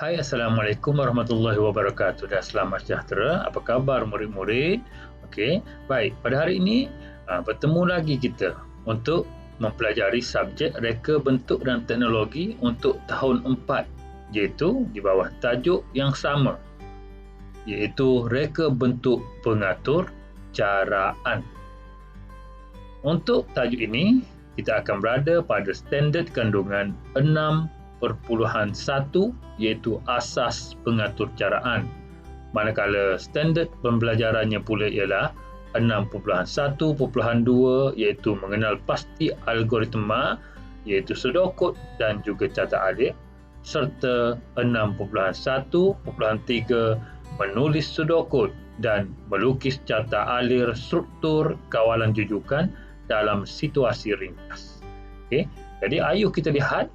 Hai, Assalamualaikum warahmatullahi wabarakatuh dan selamat sejahtera. Apa khabar murid-murid? Okey, baik. Pada hari ini, bertemu lagi kita untuk mempelajari subjek Reka Bentuk dan Teknologi untuk tahun 4, iaitu di bawah tajuk yang sama, iaitu Reka Bentuk Pengatur Caraan. Untuk tajuk ini, kita akan berada pada standard kandungan 6.1, iaitu asas pengatur caraan. Manakala standard pembelajarannya pula ialah 6.1.2, iaitu mengenal pasti algoritma, iaitu pseudocode dan juga carta alif, serta 6.1.3 menulis pseudocode dan melukis carta alir struktur kawalan jujukan dalam situasi ringkas. Okey, jadi ayuh kita lihat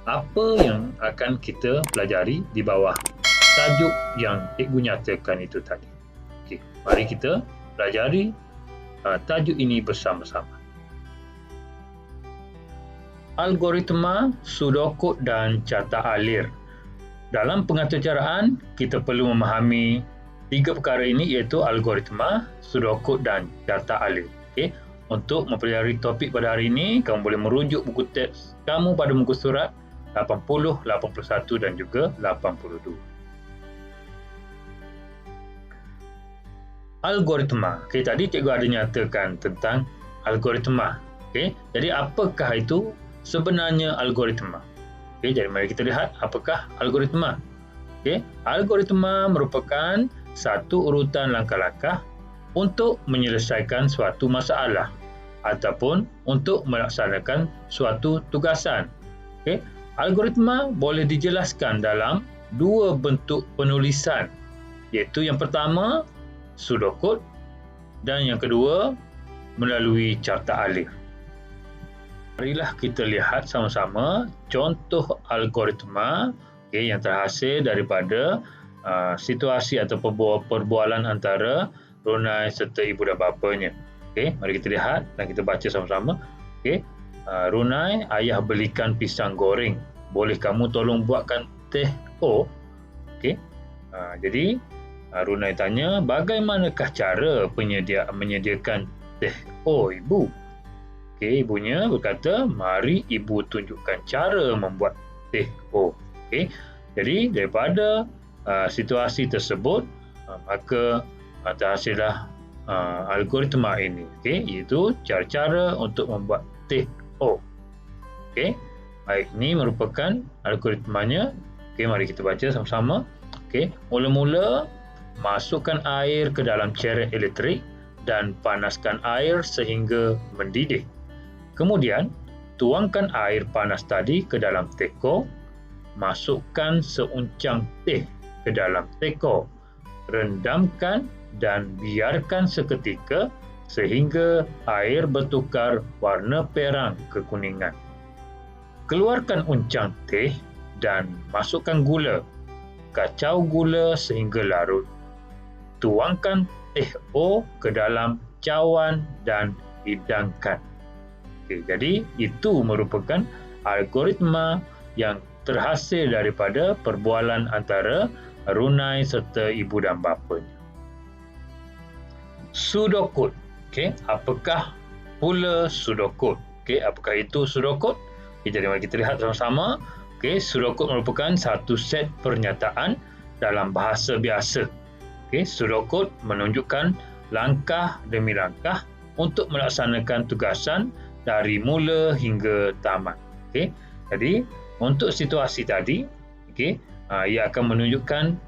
apa yang akan kita pelajari di bawah tajuk yang cikgu nyatakan itu tadi. Okey, mari kita pelajari tajuk ini bersama-sama. Algoritma, pseudocode dan carta alir. Dalam pengaturcaraan, kita perlu memahami tiga perkara ini, iaitu algoritma, pseudocode dan carta alir. Okey, untuk mempelajari topik pada hari ini, kamu boleh merujuk buku teks kamu pada muka surat 80, 81 dan juga 82. Algoritma. Okey, tadi cikgu ada nyatakan tentang algoritma. Okey, jadi apakah itu sebenarnya algoritma? Okey, jadi mari kita lihat apakah algoritma. Okey, algoritma merupakan satu urutan langkah-langkah untuk menyelesaikan suatu masalah ataupun untuk melaksanakan suatu tugasan. Okey, algoritma boleh dijelaskan dalam dua bentuk penulisan, iaitu yang pertama pseudocode dan yang kedua melalui carta alif. Marilah kita lihat sama-sama contoh algoritma yang terhasil daripada situasi atau perbualan antara Runai serta ibu dan bapanya. Okey, mari kita lihat dan kita baca sama-sama. Okey, Runai, ayah belikan pisang goreng. Boleh kamu tolong buatkan teh O? Okey, jadi Runai tanya, bagaimanakah cara menyediakan teh O, ibu? Okey, ibunya berkata, mari ibu tunjukkan cara membuat teh O. Okey, jadi daripada situasi tersebut, maka terhasillah algoritma ini, iaitu cara-cara untuk membuat teh O. Okey, baik, ini merupakan algoritmanya. Okey, mari kita baca sama-sama. Okey, mula-mula masukkan air ke dalam ceret elektrik dan panaskan air sehingga mendidih. Kemudian, tuangkan air panas tadi ke dalam teko. Masukkan seuncang teh ke dalam teko. Rendamkan dan biarkan seketika sehingga air bertukar warna perang kekuningan. Keluarkan uncang teh dan masukkan gula. Kacau gula sehingga larut. Tuangkan teh O ke dalam cawan dan hidangkan. Okey, jadi itu merupakan algoritma yang terhasil daripada perbualan antara Runai serta ibu dan bapanya. Pseudocode. Okey, apakah pula pseudocode? Okey, apakah itu pseudocode? Okay, jadi mari kita lihat sama-sama. Okey, pseudocode merupakan satu set pernyataan dalam bahasa biasa. Okey, pseudocode menunjukkan langkah demi langkah untuk melaksanakan tugasan dari mula hingga tamat. Okey, jadi untuk situasi tadi, okey, ia akan menunjukkan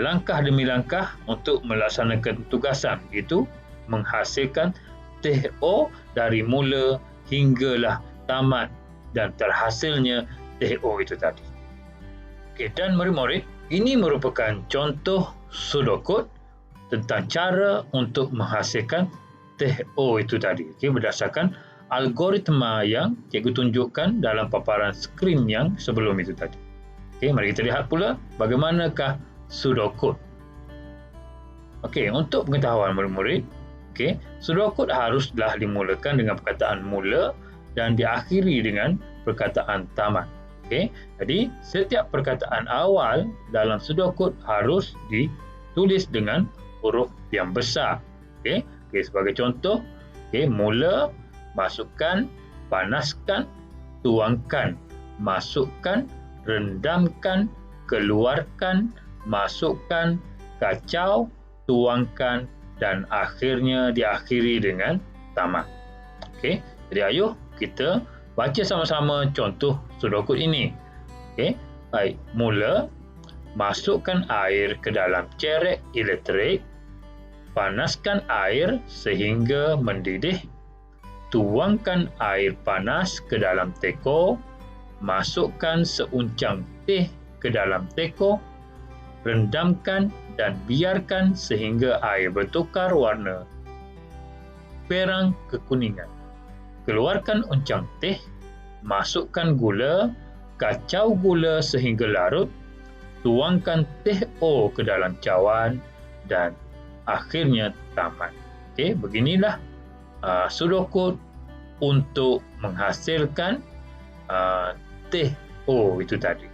langkah demi langkah untuk melaksanakan tugasan, iaitu menghasilkan teh O dari mula hinggalah tamat dan terhasilnya teh O itu tadi. Okey, dan murid-murid, ini merupakan contoh pseudocode tentang cara untuk menghasilkan teh O itu tadi. Okey, berdasarkan algoritma yang cikgu tunjukkan dalam paparan skrin yang sebelum itu tadi. Okey, mari kita lihat pula bagaimanakah pseudocode. Okey, untuk pengetahuan murid-murid, pseudocode haruslah dimulakan dengan perkataan mula dan diakhiri dengan perkataan tamat. Okey, jadi setiap perkataan awal dalam sudokut harus ditulis dengan huruf yang besar. Okey, sebagai contoh, mula, masukkan, panaskan, tuangkan, masukkan, rendamkan, keluarkan, masukkan, kacau, tuangkan dan akhirnya diakhiri dengan tamat. Okey, jadi ayuh kita baca sama-sama contoh sudokut ini. Okey, baik. Mula, masukkan air ke dalam cerek elektrik, panaskan air sehingga mendidih, tuangkan air panas ke dalam teko, masukkan seuncang teh ke dalam teko, rendamkan dan biarkan sehingga air bertukar warna perang kekuningan. Keluarkan uncang teh, masukkan gula, kacau gula sehingga larut, tuangkan teh O ke dalam cawan dan akhirnya tamat. Okey, beginilah sudokut untuk menghasilkan teh O itu tadi.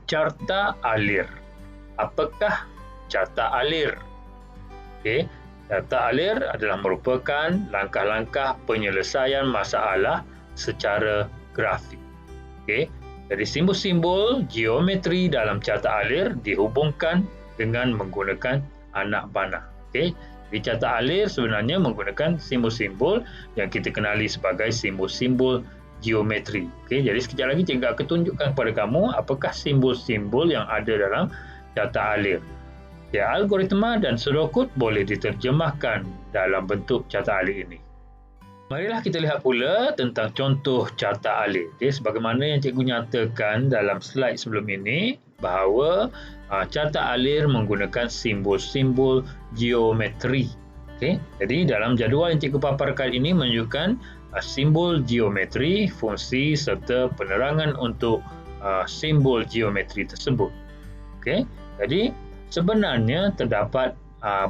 Carta alir. Apakah carta alir? Okey, carta alir adalah merupakan langkah-langkah penyelesaian masalah secara grafik. Okey, jadi simbol-simbol geometri dalam carta alir dihubungkan dengan menggunakan anak panah. Okey, jadi carta alir sebenarnya menggunakan simbol-simbol yang kita kenali sebagai simbol-simbol geometri. Okey, jadi sekejap lagi cikgu akan tunjukkan kepada kamu apakah simbol-simbol yang ada dalam carta alir. Ya, algoritma dan sudokut boleh diterjemahkan dalam bentuk carta alir ini. Marilah kita lihat pula tentang contoh carta alir. Okay, sebagaimana yang cikgu nyatakan dalam slide sebelum ini, bahawa carta alir menggunakan simbol-simbol geometri. Okay, jadi dalam jadual yang cikgu paparkan ini menunjukkan simbol geometri, fungsi serta penerangan untuk simbol geometri tersebut. Okay, jadi sebenarnya terdapat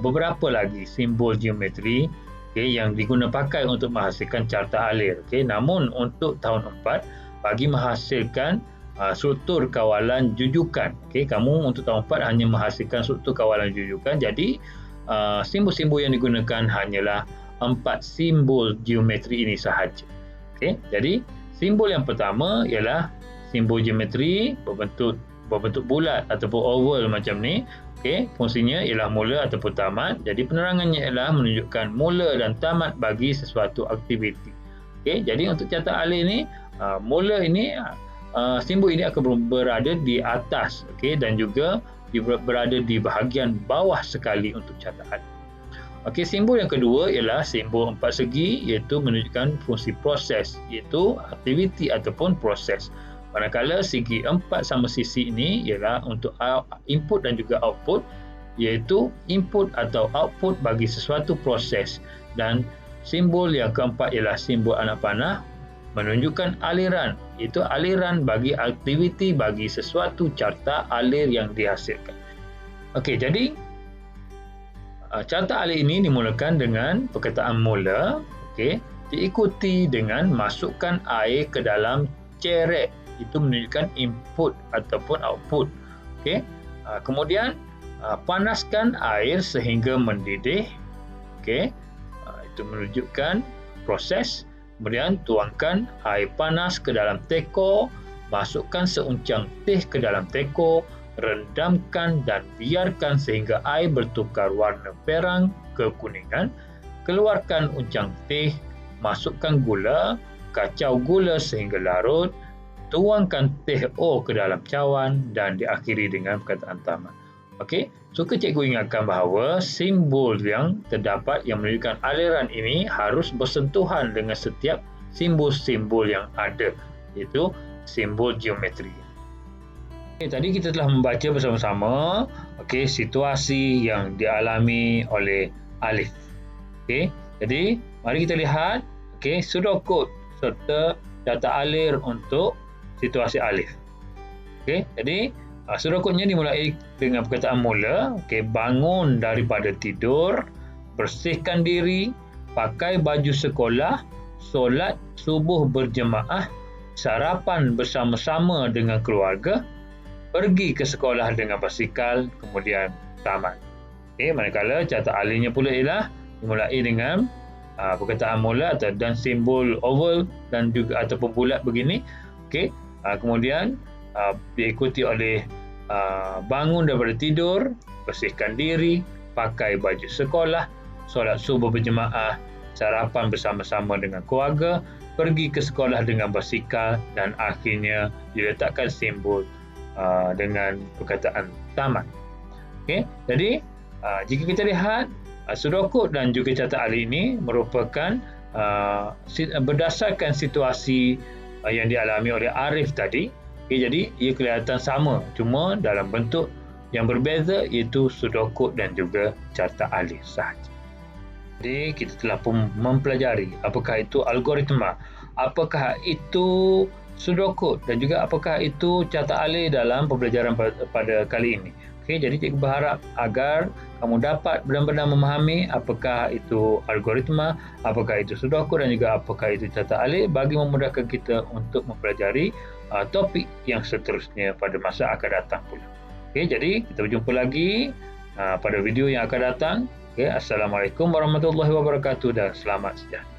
beberapa lagi simbol geometri yang diguna pakai untuk menghasilkan carta alir. Namun untuk tahun 4 bagi menghasilkan struktur kawalan jujukan. Kamu untuk tahun 4 hanya menghasilkan struktur kawalan jujukan. Jadi simbol-simbol yang digunakan hanyalah 4 simbol geometri ini sahaja. Jadi simbol yang pertama ialah simbol geometri berbentuk bulat ataupun oval macam ni. Fungsinya ialah mula ataupun tamat. Jadi penerangannya ialah menunjukkan mula dan tamat bagi sesuatu aktiviti. Jadi untuk carta alir ni, mula ini simbol ini akan berada di atas, dan juga berada di bahagian bawah sekali untuk carta alir. Simbol yang kedua ialah simbol 4 segi, iaitu menunjukkan fungsi proses, iaitu aktiviti ataupun proses. Manakala segi 4 sama sisi ini ialah untuk input dan juga output, iaitu input atau output bagi sesuatu proses. Dan simbol yang keempat ialah simbol anak panah, menunjukkan aliran, iaitu aliran bagi aktiviti bagi sesuatu carta alir yang dihasilkan. Jadi carta alir ini dimulakan dengan perkataan mula, diikuti dengan masukkan air ke dalam cerek, itu menunjukkan input ataupun output. Kemudian panaskan air sehingga mendidih, itu menunjukkan proses. Kemudian tuangkan air panas ke dalam teko, masukkan seuncang teh ke dalam teko, rendamkan dan biarkan sehingga air bertukar warna perang kekuningan. Keluarkan uncang teh, masukkan gula, kacau gula sehingga larut, tuangkan teh O ke dalam cawan dan diakhiri dengan perkataan tamat. Suka cikgu ingatkan bahawa simbol yang terdapat yang menunjukkan aliran ini harus bersentuhan dengan setiap simbol-simbol yang ada, iaitu simbol geometri. Tadi kita telah membaca bersama-sama situasi yang dialami oleh Alif. Jadi mari kita lihat sudokut serta carta alir untuk situasi Alif. Jadi sudokutnya dimulai dengan perkataan mula. Bangun daripada tidur, bersihkan diri, pakai baju sekolah, solat subuh berjemaah, sarapan bersama-sama dengan keluarga, pergi ke sekolah dengan basikal, kemudian tamat. Manakala carta alihnya pula ialah dimulai dengan perkataan mula dan simbol oval dan juga ataupun bulat begini. Kemudian diikuti oleh bangun daripada tidur, bersihkan diri, pakai baju sekolah, solat subuh berjemaah, sarapan bersama-sama dengan keluarga, pergi ke sekolah dengan basikal, dan akhirnya diletakkan simbol dengan perkataan tamat. Jadi jika kita lihat sudokut dan juga carta alih ini merupakan berdasarkan situasi yang dialami oleh Arif tadi. Jadi ia kelihatan sama, cuma dalam bentuk yang berbeza, iaitu sudokut dan juga carta alih sahaja. Jadi kita telah pun mempelajari apakah itu algoritma, apakah itu sudokut dan juga apakah itu carta alih dalam pembelajaran pada kali ini. Jadi cikgu berharap agar kamu dapat benar-benar memahami apakah itu algoritma, apakah itu sudokut dan juga apakah itu carta alih, bagi memudahkan kita untuk mempelajari topik yang seterusnya pada masa akan datang pula. Jadi kita berjumpa lagi pada video yang akan datang. Assalamualaikum warahmatullahi wabarakatuh dan selamat sejahtera.